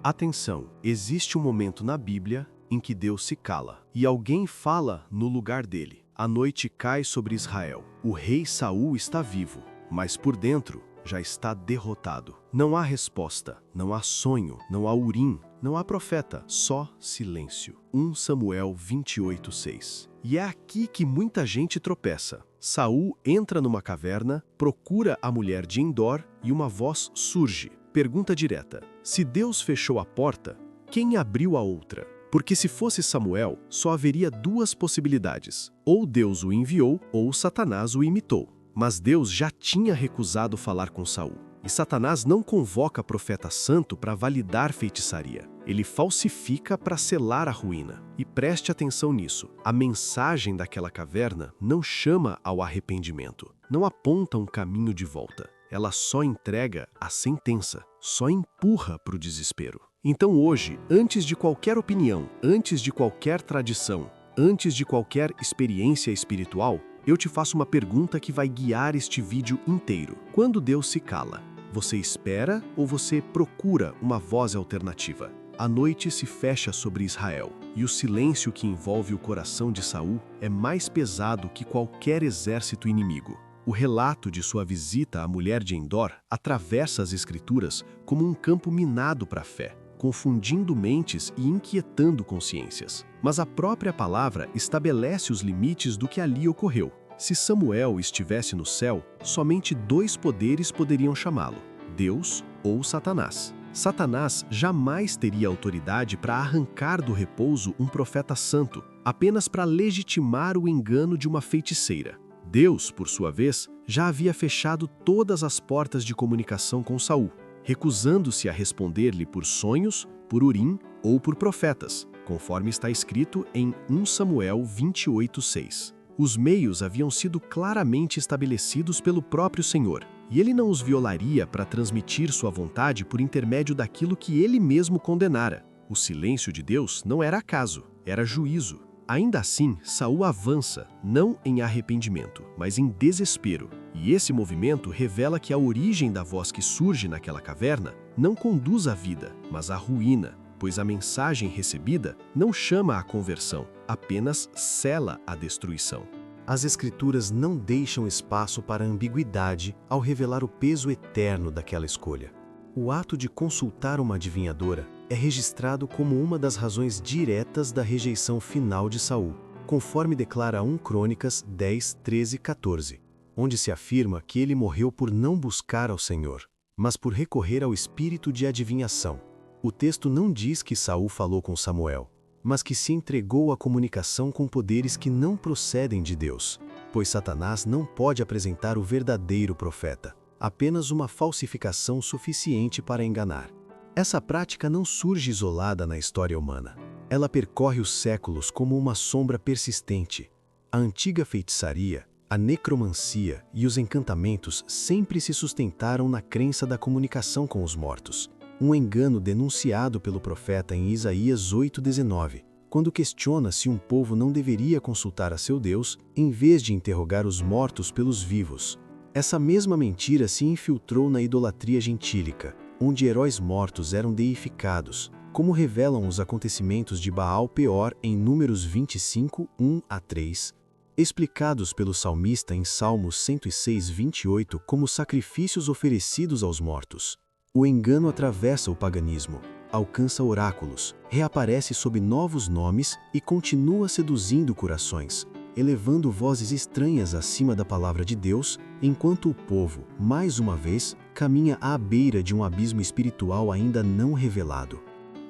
Atenção, existe um momento na Bíblia em que Deus se cala e alguém fala no lugar dele. A noite cai sobre Israel. O rei Saul está vivo, mas por dentro já está derrotado. Não há resposta, não há sonho, não há urim, não há profeta, só silêncio. 1 Samuel 28:6. E é aqui que muita gente tropeça. Saul entra numa caverna, procura a mulher de Endor e uma voz surge. Pergunta direta: se Deus fechou a porta, quem abriu a outra? Porque se fosse Samuel, só haveria duas possibilidades. Ou Deus o enviou, ou Satanás o imitou. Mas Deus já tinha recusado falar com Saul. E Satanás não convoca profeta santo para validar feitiçaria. Ele falsifica para selar a ruína. E preste atenção nisso. A mensagem daquela caverna não chama ao arrependimento. Não aponta um caminho de volta. Ela só entrega a sentença. Só empurra para o desespero. Então hoje, antes de qualquer opinião, antes de qualquer tradição, antes de qualquer experiência espiritual, eu te faço uma pergunta que vai guiar este vídeo inteiro. Quando Deus se cala, você espera ou você procura uma voz alternativa? A noite se fecha sobre Israel, e o silêncio que envolve o coração de Saul é mais pesado que qualquer exército inimigo. O relato de sua visita à mulher de Endor atravessa as Escrituras como um campo minado para a fé, confundindo mentes e inquietando consciências. Mas a própria palavra estabelece os limites do que ali ocorreu. Se Samuel estivesse no céu, somente dois poderes poderiam chamá-lo: Deus ou Satanás. Satanás jamais teria autoridade para arrancar do repouso um profeta santo, apenas para legitimar o engano de uma feiticeira. Deus, por sua vez, já havia fechado todas as portas de comunicação com Saul, recusando-se a responder-lhe por sonhos, por urim ou por profetas, conforme está escrito em 1 Samuel 28:6. Os meios haviam sido claramente estabelecidos pelo próprio Senhor, e ele não os violaria para transmitir sua vontade por intermédio daquilo que ele mesmo condenara. O silêncio de Deus não era acaso, era juízo. Ainda assim, Saul avança, não em arrependimento, mas em desespero. E esse movimento revela que a origem da voz que surge naquela caverna não conduz à vida, mas à ruína, pois a mensagem recebida não chama à conversão, apenas sela a destruição. As Escrituras não deixam espaço para ambiguidade ao revelar o peso eterno daquela escolha. O ato de consultar uma adivinhadora é registrado como uma das razões diretas da rejeição final de Saul, conforme declara 1 Crônicas 10, 13 e 14, onde se afirma que ele morreu por não buscar ao Senhor, mas por recorrer ao espírito de adivinhação. O texto não diz que Saul falou com Samuel, mas que se entregou à comunicação com poderes que não procedem de Deus, pois Satanás não pode apresentar o verdadeiro profeta, apenas uma falsificação suficiente para enganar. Essa prática não surge isolada na história humana. Ela percorre os séculos como uma sombra persistente. A antiga feitiçaria, a necromancia e os encantamentos sempre se sustentaram na crença da comunicação com os mortos. Um engano denunciado pelo profeta em Isaías 8:19, quando questiona se um povo não deveria consultar a seu Deus em vez de interrogar os mortos pelos vivos. Essa mesma mentira se infiltrou na idolatria gentílica, onde heróis mortos eram deificados, como revelam os acontecimentos de Baal Peor em Números 25, 1 a 3, explicados pelo salmista em Salmos 106, 28 como sacrifícios oferecidos aos mortos. O engano atravessa o paganismo, alcança oráculos, reaparece sob novos nomes e continua seduzindo corações, elevando vozes estranhas acima da palavra de Deus, enquanto o povo, mais uma vez, caminha à beira de um abismo espiritual ainda não revelado.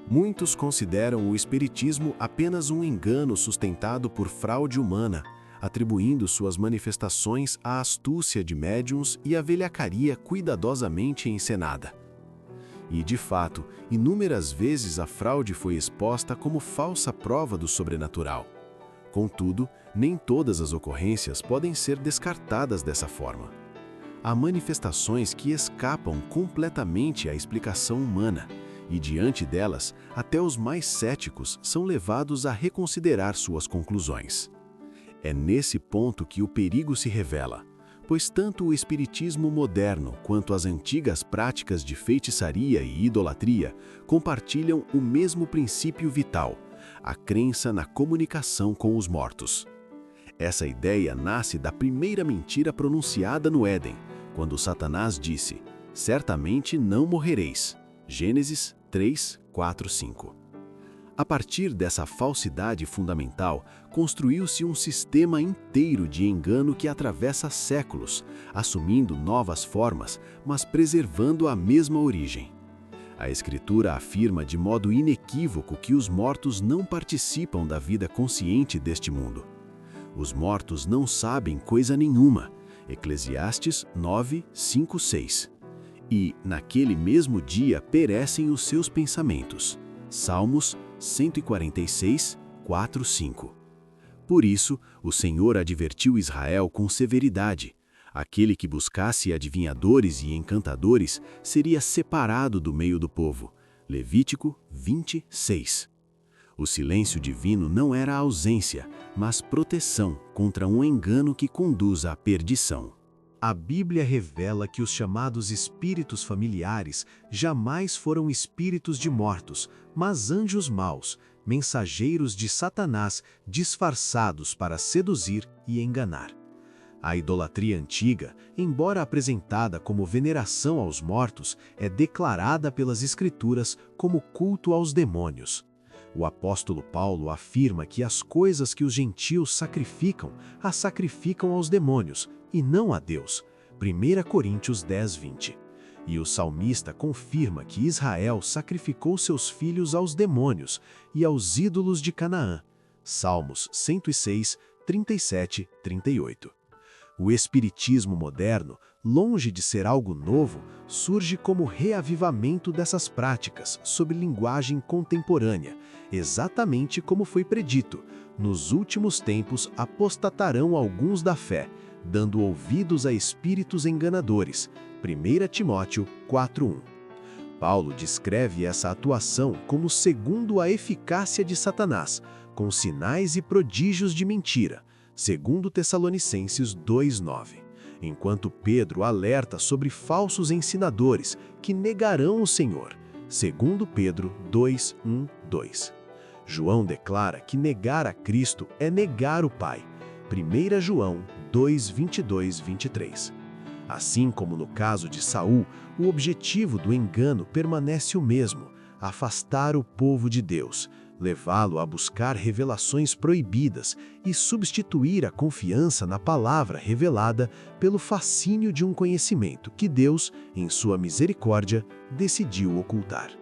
Muitos consideram o espiritismo apenas um engano sustentado por fraude humana, atribuindo suas manifestações à astúcia de médiuns e à velhacaria cuidadosamente encenada. E, de fato, inúmeras vezes a fraude foi exposta como falsa prova do sobrenatural. Contudo, nem todas as ocorrências podem ser descartadas dessa forma. Há manifestações que escapam completamente à explicação humana, e diante delas, até os mais céticos são levados a reconsiderar suas conclusões. É nesse ponto que o perigo se revela, pois tanto o espiritismo moderno quanto as antigas práticas de feitiçaria e idolatria compartilham o mesmo princípio vital, a crença na comunicação com os mortos. Essa ideia nasce da primeira mentira pronunciada no Éden, quando Satanás disse: "Certamente não morrereis." Gênesis 3, 4, 5. A partir dessa falsidade fundamental, construiu-se um sistema inteiro de engano que atravessa séculos, assumindo novas formas, mas preservando a mesma origem. A Escritura afirma de modo inequívoco que os mortos não participam da vida consciente deste mundo. Os mortos não sabem coisa nenhuma. Eclesiastes 9, 5, 6. E, naquele mesmo dia, perecem os seus pensamentos. Salmos 146, 4, 5. Por isso, o Senhor advertiu Israel com severidade. Aquele que buscasse adivinhadores e encantadores seria separado do meio do povo. Levítico 26. O silêncio divino não era ausência, mas proteção contra um engano que conduz à perdição. A Bíblia revela que os chamados espíritos familiares jamais foram espíritos de mortos, mas anjos maus, mensageiros de Satanás disfarçados para seduzir e enganar. A idolatria antiga, embora apresentada como veneração aos mortos, é declarada pelas Escrituras como culto aos demônios. O apóstolo Paulo afirma que as coisas que os gentios sacrificam, as sacrificam aos demônios, e não a Deus. 1 Coríntios 10, 20. E o salmista confirma que Israel sacrificou seus filhos aos demônios e aos ídolos de Canaã. Salmos 106, 37, 38. O espiritismo moderno, longe de ser algo novo, surge como reavivamento dessas práticas sob linguagem contemporânea, exatamente como foi predito. Nos últimos tempos apostatarão alguns da fé, dando ouvidos a espíritos enganadores. 1 Timóteo 4:1. Paulo descreve essa atuação como segundo a eficácia de Satanás, com sinais e prodígios de mentira. 2 Tessalonicenses 2:9. Enquanto Pedro alerta sobre falsos ensinadores que negarão o Senhor. 2 Pedro 2:1, 2. João declara que negar a Cristo é negar o Pai. 1 João 2:22, 23. Assim como no caso de Saul, o objetivo do engano permanece o mesmo: afastar o povo de Deus, levá-lo a buscar revelações proibidas e substituir a confiança na palavra revelada pelo fascínio de um conhecimento que Deus, em sua misericórdia, decidiu ocultar.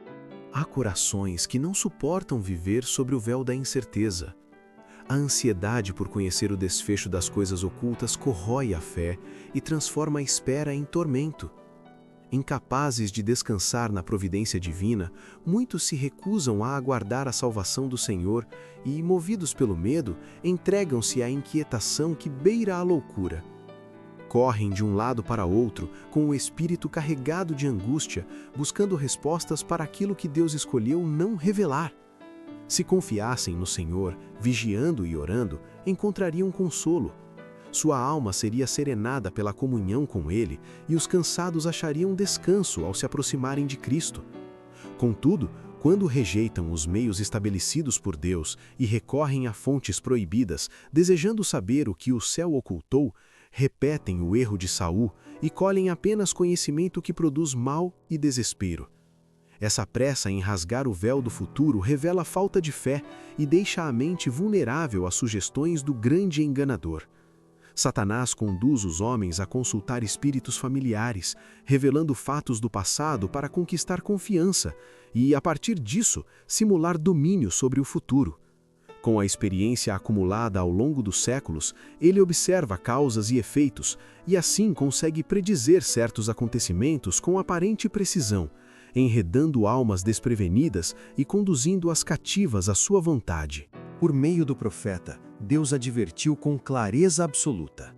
Há corações que não suportam viver sobre o véu da incerteza. A ansiedade por conhecer o desfecho das coisas ocultas corrói a fé e transforma a espera em tormento. Incapazes de descansar na providência divina, muitos se recusam a aguardar a salvação do Senhor e, movidos pelo medo, entregam-se à inquietação que beira a loucura. Correm de um lado para outro, com o espírito carregado de angústia, buscando respostas para aquilo que Deus escolheu não revelar. Se confiassem no Senhor, vigiando e orando, encontrariam consolo. Sua alma seria serenada pela comunhão com Ele e os cansados achariam descanso ao se aproximarem de Cristo. Contudo, quando rejeitam os meios estabelecidos por Deus e recorrem a fontes proibidas, desejando saber o que o céu ocultou, repetem o erro de Saul e colhem apenas conhecimento que produz mal e desespero. Essa pressa em rasgar o véu do futuro revela falta de fé e deixa a mente vulnerável às sugestões do grande enganador. Satanás conduz os homens a consultar espíritos familiares, revelando fatos do passado para conquistar confiança e, a partir disso, simular domínio sobre o futuro. Com a experiência acumulada ao longo dos séculos, ele observa causas e efeitos e assim consegue predizer certos acontecimentos com aparente precisão, enredando almas desprevenidas e conduzindo-as cativas à sua vontade. Por meio do profeta, Deus advertiu com clareza absoluta: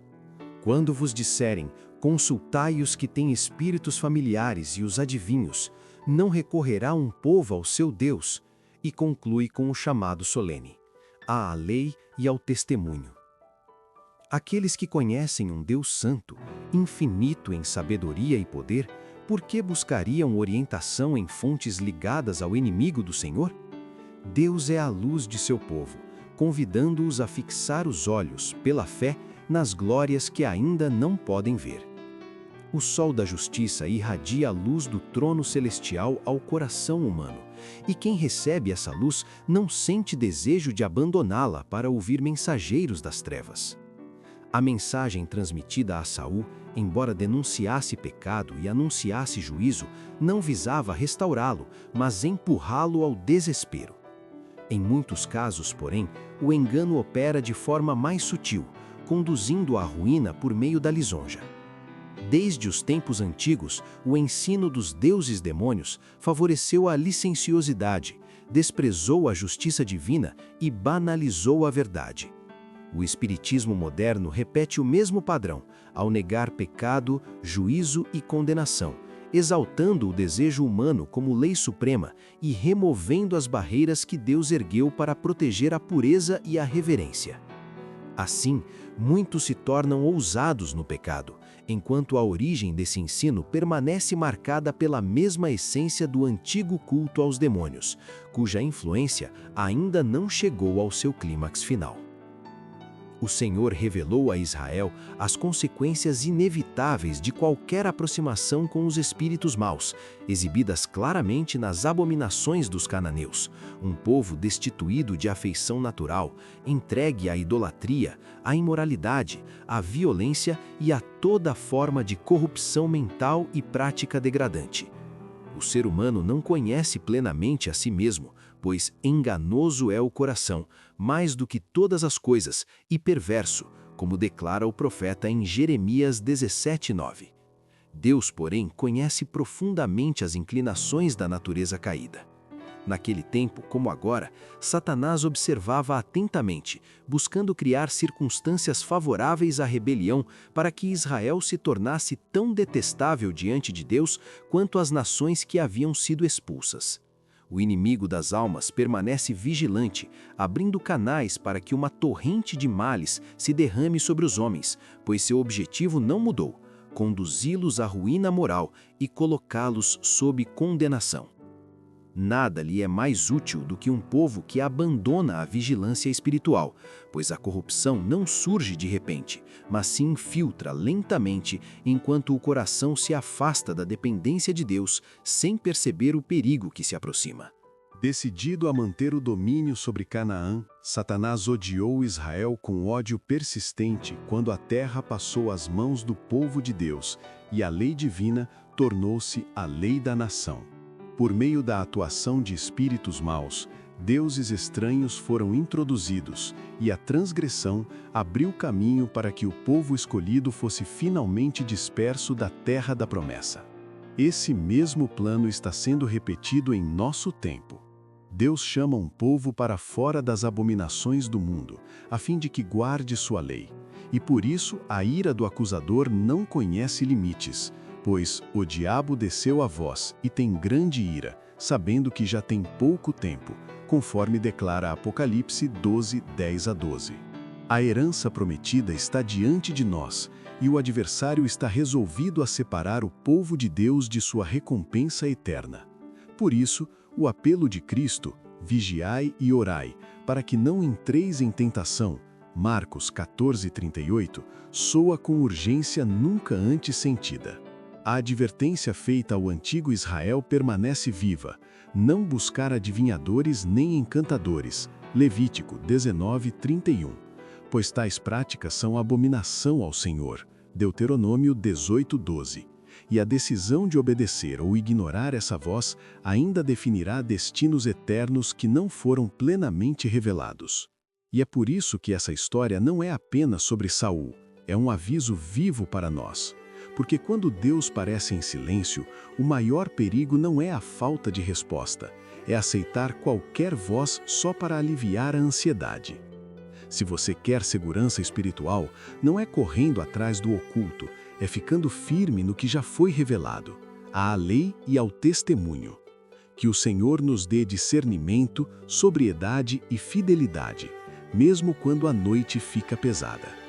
quando vos disserem, consultai os que têm espíritos familiares e os adivinhos, não recorrerá um povo ao seu Deus, e conclui com o chamado solene: à lei e ao testemunho. Aqueles que conhecem um Deus santo, infinito em sabedoria e poder, por que buscariam orientação em fontes ligadas ao inimigo do Senhor? Deus é a luz de seu povo, convidando-os a fixar os olhos, pela fé, nas glórias que ainda não podem ver. O sol da justiça irradia a luz do trono celestial ao coração humano, e quem recebe essa luz não sente desejo de abandoná-la para ouvir mensageiros das trevas. A mensagem transmitida a Saul, embora denunciasse pecado e anunciasse juízo, não visava restaurá-lo, mas empurrá-lo ao desespero. Em muitos casos, porém, o engano opera de forma mais sutil, conduzindo à ruína por meio da lisonja. Desde os tempos antigos, o ensino dos deuses demônios favoreceu a licenciosidade, desprezou a justiça divina e banalizou a verdade. O espiritismo moderno repete o mesmo padrão, ao negar pecado, juízo e condenação, exaltando o desejo humano como lei suprema e removendo as barreiras que Deus ergueu para proteger a pureza e a reverência. Assim, muitos se tornam ousados no pecado, enquanto a origem desse ensino permanece marcada pela mesma essência do antigo culto aos demônios, cuja influência ainda não chegou ao seu clímax final. O Senhor revelou a Israel as consequências inevitáveis de qualquer aproximação com os espíritos maus, exibidas claramente nas abominações dos cananeus, um povo destituído de afeição natural, entregue à idolatria, à imoralidade, à violência e a toda forma de corrupção mental e prática degradante. O ser humano não conhece plenamente a si mesmo, pois enganoso é o coração, mais do que todas as coisas, e perverso, como declara o profeta em Jeremias 17:9. Deus, porém, conhece profundamente as inclinações da natureza caída. Naquele tempo, como agora, Satanás observava atentamente, buscando criar circunstâncias favoráveis à rebelião para que Israel se tornasse tão detestável diante de Deus quanto as nações que haviam sido expulsas. O inimigo das almas permanece vigilante, abrindo canais para que uma torrente de males se derrame sobre os homens, pois seu objetivo não mudou: conduzi-los à ruína moral e colocá-los sob condenação. Nada lhe é mais útil do que um povo que abandona a vigilância espiritual, pois a corrupção não surge de repente, mas se infiltra lentamente enquanto o coração se afasta da dependência de Deus sem perceber o perigo que se aproxima. Decidido a manter o domínio sobre Canaã, Satanás odiou Israel com ódio persistente quando a terra passou às mãos do povo de Deus e a lei divina tornou-se a lei da nação. Por meio da atuação de espíritos maus, deuses estranhos foram introduzidos e a transgressão abriu caminho para que o povo escolhido fosse finalmente disperso da terra da promessa. Esse mesmo plano está sendo repetido em nosso tempo. Deus chama um povo para fora das abominações do mundo, a fim de que guarde sua lei. E por isso a ira do acusador não conhece limites, pois o diabo desceu a vós e tem grande ira, sabendo que já tem pouco tempo, conforme declara Apocalipse 12, 10-12. A herança prometida está diante de nós, e o adversário está resolvido a separar o povo de Deus de sua recompensa eterna. Por isso, o apelo de Cristo, vigiai e orai, para que não entreis em tentação, Marcos 14:38, soa com urgência nunca antes sentida. A advertência feita ao antigo Israel permanece viva: não buscar adivinhadores nem encantadores, Levítico 19:31, pois tais práticas são abominação ao Senhor, Deuteronômio 18:12. E a decisão de obedecer ou ignorar essa voz ainda definirá destinos eternos que não foram plenamente revelados. E é por isso que essa história não é apenas sobre Saul, é um aviso vivo para nós. Porque quando Deus parece em silêncio, o maior perigo não é a falta de resposta, é aceitar qualquer voz só para aliviar a ansiedade. Se você quer segurança espiritual, não é correndo atrás do oculto, é ficando firme no que já foi revelado, à lei e ao testemunho. Que o Senhor nos dê discernimento, sobriedade e fidelidade, mesmo quando a noite fica pesada.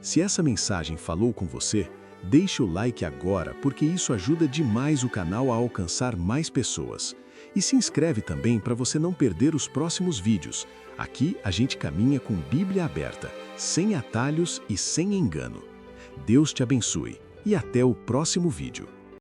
Se essa mensagem falou com você, deixe o like agora porque isso ajuda demais o canal a alcançar mais pessoas. E se inscreve também para você não perder os próximos vídeos. Aqui a gente caminha com Bíblia aberta, sem atalhos e sem engano. Deus te abençoe e até o próximo vídeo.